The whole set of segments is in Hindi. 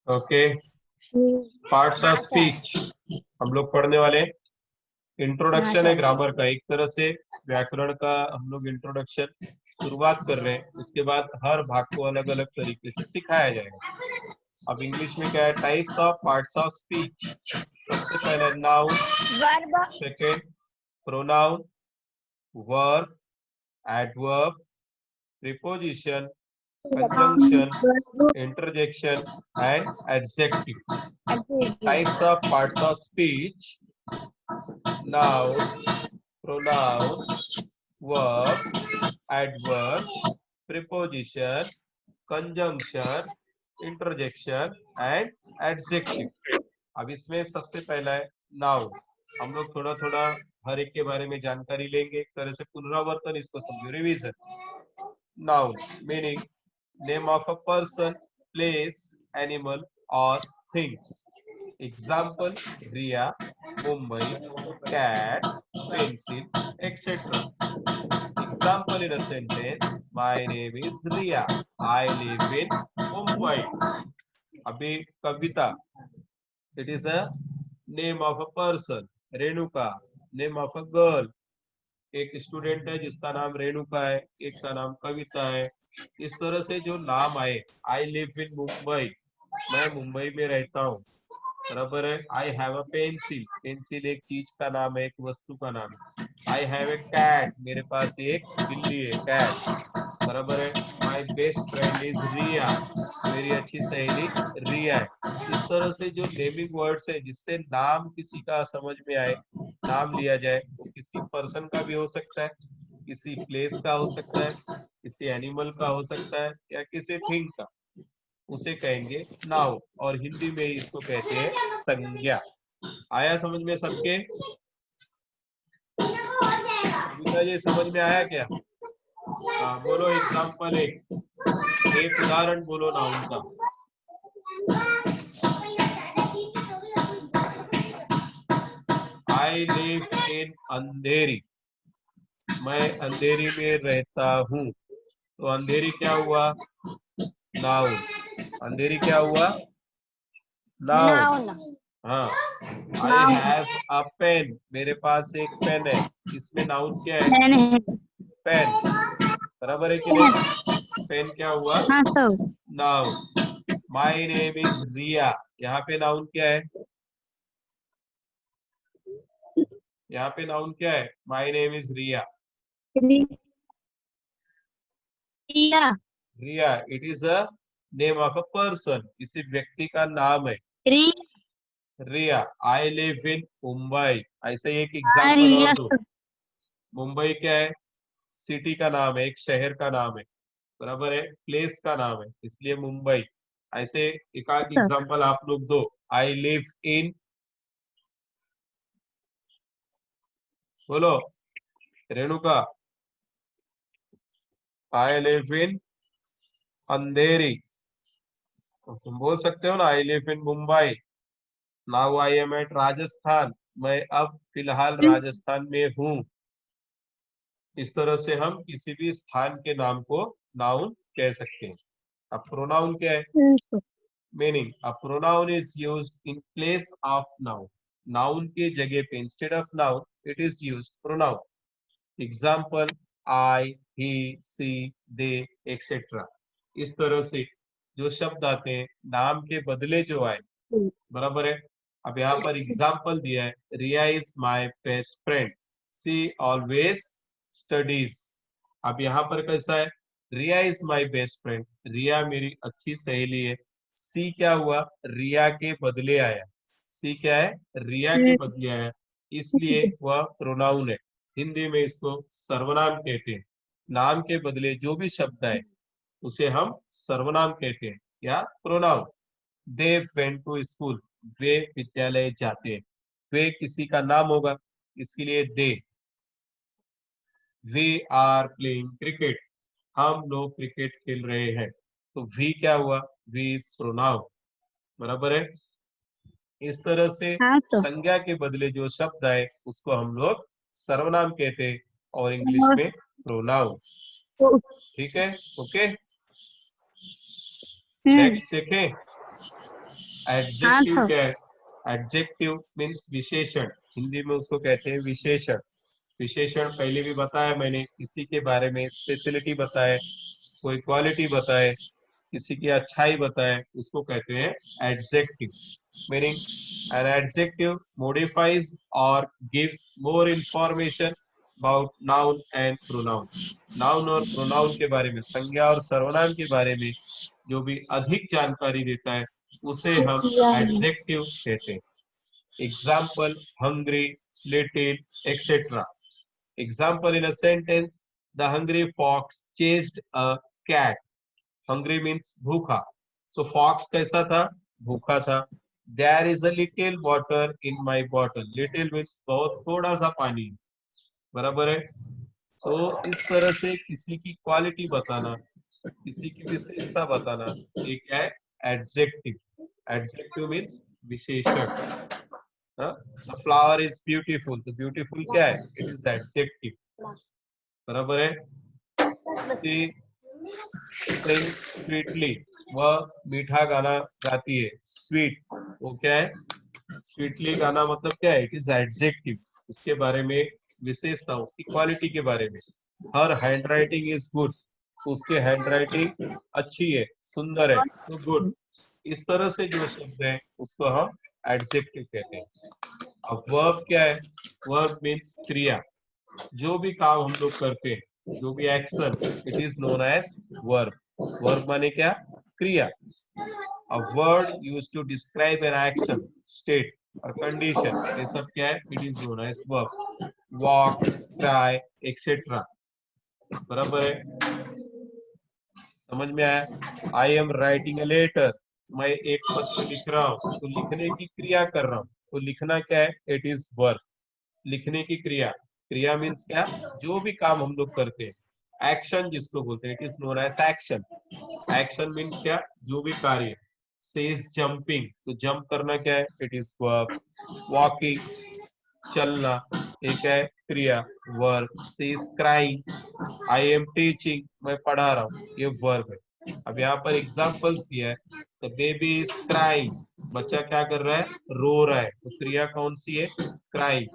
ओके, पार्ट्स ऑफ हाँ सर। स्पीच हम लोग पढ़ने वाले। हाँ इंट्रोडक्शन है सर। ग्रामर का, एक तरह से व्याकरण का हम लोग इंट्रोडक्शन शुरुआत कर रहे हैं। उसके बाद हर भाग को अलग अलग तरीके से सिखाया जाएगा। अब इंग्लिश में क्या है, types of parts of speech. सबसे पहले noun, verb. Second pronoun, verb, adverb, preposition, conjunction, interjection, and adjective. Types of parts of speech: noun, pronoun, verb, adverb, preposition, conjunction, interjection, and adjective. अब इसमें सबसे पहला है नाउन। हम लोग थोड़ा थोड़ा हर एक के बारे में जानकारी लेंगे, एक तरह से पुनरावर्तन इसको समझो, revision. Noun meaning name of a person, place, animal, or things. Example: Ria, Mumbai, cat, pencil, etc. Example in a sentence: My name is Ria. I live in Mumbai. अभी कविता, it is a name of a person. Renuka, name of a girl. एक स्टूडेंट है जिसका नाम रेणुका है, एक का नाम कविता है। इस तरह से जो नाम आए, आई लिव इन मुंबई, मैं मुंबई में रहता हूँ, बराबर है। I have a pencil, pencil एक चीज का नाम है, एक वस्तु का नाम है। आई हैव ए कैट, मेरे पास एक बिल्ली है, कैट, बराबर है। माई बेस्ट फ्रेंड इज रिया, मेरी अच्छी सहेली रिया है। इस तरह से जो नेमिंग वर्ड्स है, जिससे नाम किसी का समझ में आए, नाम लिया जाए, वो किसी पर्सन का भी हो सकता है, किसी प्लेस का हो सकता है, किसी एनिमल का हो सकता है, या किसी थिंग का, उसे कहेंगे नाउन। और हिंदी में इसको कहते हैं संज्ञा। आया समझ में सबके? कविता जी समझ में आया क्या? हाँ बोलो, एग्जाम्पल एक उदाहरण बोलो नाउन का। आई लिव इन अंधेरी, मैं अंधेरी में रहता हूँ। तो अंधेरी क्या हुआ? नाउन। अंधेरी क्या हुआ? नाउन। नाउन। हाँ। आई हैव अ पेन, मेरे पास एक पेन है, इसमें नाउन क्या है? पेन, बराबर है कि नहीं? पेन क्या हुआ? हाँ sir. Noun. My name is Riya, यहाँ पे नाउन क्या है? यहाँ पे नाउन क्या है? My name is Riya. Riya. Riya, it is a name of a person, किसी व्यक्ति का नाम है। रिया। आई लिव इन मुंबई, ऐसे एक एग्जाम्पल और रिया दो। मुंबई क्या है? सिटी का नाम है, एक शहर का नाम है, बराबर है, प्लेस का नाम है, इसलिए मुंबई। ऐसे एक आध सर। एग्जाम्पल आप लोग दो। आई लिव इन, बोलो रेणुका। आई लिव इन अंधेरी, तुम बोल सकते हो ना, I live in Mumbai. Now I am at Rajasthan, मैं अब फिलहाल राजस्थान में हूँ। इस तरह से हम किसी भी स्थान के नाम को नाउन कह सकते हैं। अब प्रोनाउन क्या है? Meaning, a pronoun is used in place of noun, noun के जगह पे, instead of noun it is used pronoun. Example: I, he, she, they, etcetera. इस तरह से जो शब्द आते हैं नाम के बदले जो आए, बराबर है। अब यहाँ पर एग्जाम्पल दिया है, Riya is my best friend, she always studies. अब यहाँ पर कैसा है? Riya is my best friend, Riya मेरी अच्छी सहेली है। सी क्या हुआ? रिया के बदले आया। सी क्या है? रिया के बदले आया, इसलिए वह प्रोनाउन है। हिंदी में इसको सर्वनाम कहते हैं। नाम के बदले जो भी शब्द आए उसे हम सर्वनाम कहते हैं या pronoun. They went to school, वे विद्यालय जाते हैं। वे किसी का नाम होगा, इसके लिए दे। वी आर प्लेइंग क्रिकेट, हम लोग क्रिकेट खेल रहे हैं। तो वी क्या हुआ? वी इज प्रोनाउन, बराबर है। इस तरह से हाँ सर। संज्ञा के बदले जो शब्द आए उसको हम लोग सर्वनाम कहते हैं, और इंग्लिश में प्रोनाउन। ठीक है, ओके। नेक्स्ट देखें। एडजेक्टिव क्या है? एडजेक्टिव मीन्स विशेषण, हिंदी में उसको कहते हैं विशेषण। विशेषण पहले भी बताया मैंने, किसी के बारे में स्पेशलिटी बताए, कोई क्वालिटी बताए, किसी की अच्छाई बताए, उसको कहते हैं adjective. Meaning an adjective modifies और gives more information about noun and pronoun। Noun और प्रोनाउन के बारे में, संज्ञा और सर्वनाम के बारे में जो भी अधिक जानकारी देता है उसे हम एडजेक्टिव कहते हैं। Example hungry, little, etcetera. Example in a sentence, the hungry fox chased a cat। Hungry means भूखा, तो fox कैसा था? भूखा था। There is a little water in my bottle। Little means बहुत थोड़ा सा पानी, बराबर है। तो इस तरह से किसी की क्वालिटी बताना, किसी की विशेषता बताना, ये क्या है? एडजेक्टिव। एडजेक्टिव मीन्स विशेषण। द फ्लावर इज ब्यूटीफुल, तो ब्यूटीफुल क्या है? इट इज एडजेक्टिव, बराबर है। सी सिंग स्वीटली, वह मीठा गाना गाती है। स्वीट वो क्या है? स्वीटली गाना मतलब क्या है? इट इज एडजेक्टिव, उसके बारे में विशेषता, उसकी क्वालिटी के बारे में। Her hand writing is good, उसके हैंड राइटिंग अच्छी है, सुंदर है, तो गुड। इस तरह से जो शब्द है उसको हम एडजेक्टिव कहते हैं। अब वर्ब क्या है? वर्ब मीन्स क्रिया, जो भी काम हम लोग करते हैं, जो भी action, it is known as verb. Verb माने क्या? क्रिया। A word used to describe an action, state और condition, ये सब क्या है? It is known as verb। Walk, cry, etc। बराबर है, समझ में आया? I am writing a letter, मैं एक पत्र लिख रहा हूँ, तो लिखने की क्रिया कर रहा हूँ, तो लिखना क्या है? It is verb। लिखने की क्रिया, क्रिया मीन्स क्या? जो भी काम हम लोग करते हैं, एक्शन जिसको बोलते हैं, it is known as action. Action means क्या? जो भी कार्य। सेज जंपिंग, तो जंप करना क्या है? It is verb. वॉकिंग, चलना, एक है क्रिया, verb. Says crying, I am teaching, मैं पढ़ा रहा हूँ, ये वर्ब है। अब यहाँ पर एग्जाम्पल्स दिया है, तो बेबी इज क्राइंग, बच्चा क्या कर रहा है? रो रहा है, तो क्रिया कौन सी है? Crying.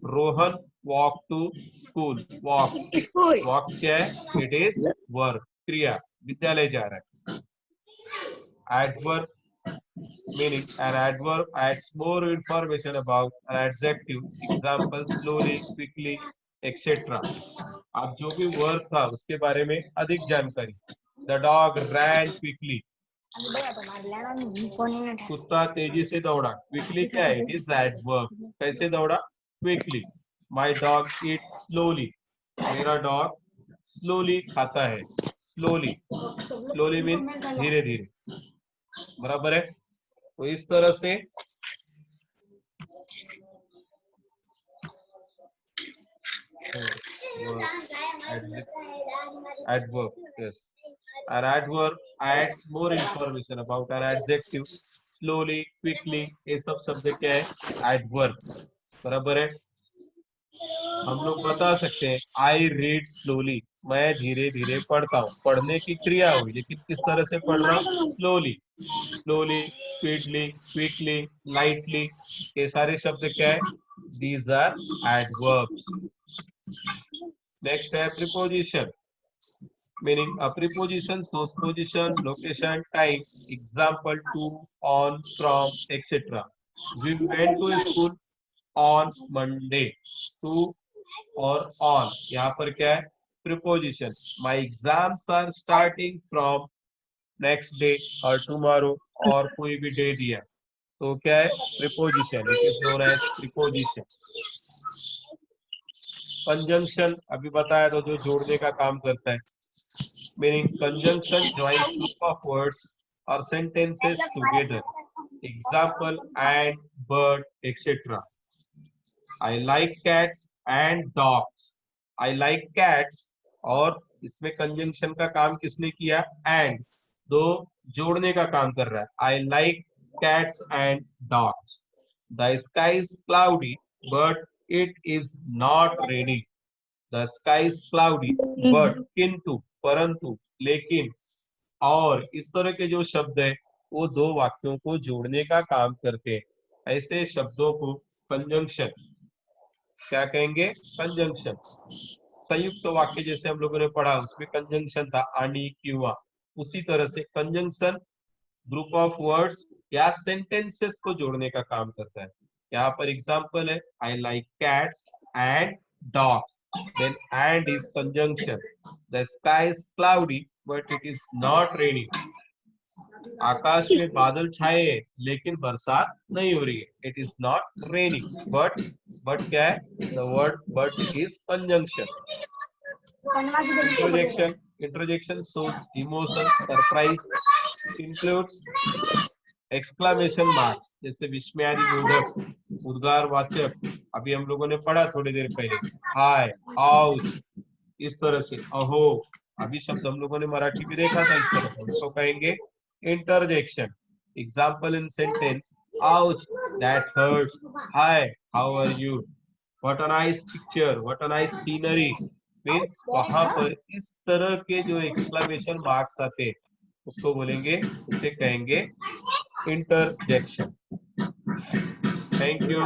Rohan walk to school, walk, school. Walk क्या है? इट इज वर्ब, क्रिया, विद्यालय जा रहा है। Adverb meaning an adverb adds more information about an adjective। Example slowly, quickly, etc। अब जो भी वर्ब था उसके बारे में अधिक जानकारी। The dog ran quickly, कुत्ता तेजी से दौड़ा। क्विकली क्या है? It is adverb. कैसे दौड़ा? Quickly. My dog eat slowly, मेरा डॉग स्लोली खाता है। स्लोली, स्लोली मीन्स धीरे धीरे, बराबर है। तो इस तरह से adverb, yes, an adverb adds more information about an adjective। slowly, quickly, ये सब शब्द क्या है? adverb, बराबर है। हम लोग बता सकते हैं आई रीड स्लोली, मैं धीरे धीरे पढ़ता हूँ। पढ़ने की क्रिया हुई, लेकिन किस तरह से पढ़ रहा हूँ? Slowly. Slowly, speedily, quickly, lightly, ये सारे शब्द क्या है? These are adverbs. नेक्स्ट है preposition, meaning a preposition shows position, location, time। Example to, on, from, etcetera. We went to school on Monday. To और ऑन, यहाँ पर क्या है? Preposition. My exams are starting from next day और टुमारो, और कोई भी डे दिया तो क्या है? Preposition, it is known as preposition. Conjunction अभी बताया तो जो जोड़ने का काम करता है, meaning conjunction joins group of words और sentences together. Example and, but, etcetera. I like cats and dogs. I like cats, और इसमें कंजंक्शन का काम किसने किया? एंड, दो जोड़ने का काम कर रहा है। I like cats and dogs. The sky is cloudy but it is not raining. The sky is cloudy but, किंतु, परंतु, लेकिन, और, इस तरह के जो शब्द है वो दो वाक्यों को जोड़ने का काम करते हैं। ऐसे शब्दों को कंजंक्शन क्या कहेंगे? कंजंक्शन। संयुक्त वाक्य जैसे हम लोगों ने पढ़ा उसमें कंजंक्शन था आणि किंवा, उसी तरह से कंजंक्शन ग्रुप ऑफ वर्ड्स या सेंटेंसेस को जोड़ने का काम करता है। यहाँ पर एग्जांपल है, I like cats and dogs, then and is conjunction. The sky is cloudy but it is not raining. आकाश में बादल छाए हैं लेकिन बरसात नहीं हो रही है। It is not raining. But क्या है? The word but is conjunction. Interjection shows emotion, surprise, includes exclamation marks जैसे विस्मयादि बोधक, उद्गार वाचक। अभी हम लोगों ने पढ़ा थोड़ी देर पहले, हाय, आउच, इस तरह से, अहो। अभी शब्द हम लोगों ने मराठी में देखा था इस तरह से, उसको कहेंगे interjection. Example in sentence, ouch, that hurts, hi, how are you, what a nice picture, what a nice scenery. Means वहां पर इस तरह के जो एक्सक्लेमेशन मार्क्स आते हैं उसको बोलेंगे, उसे कहेंगे इंटरजेक्शन। Thank you.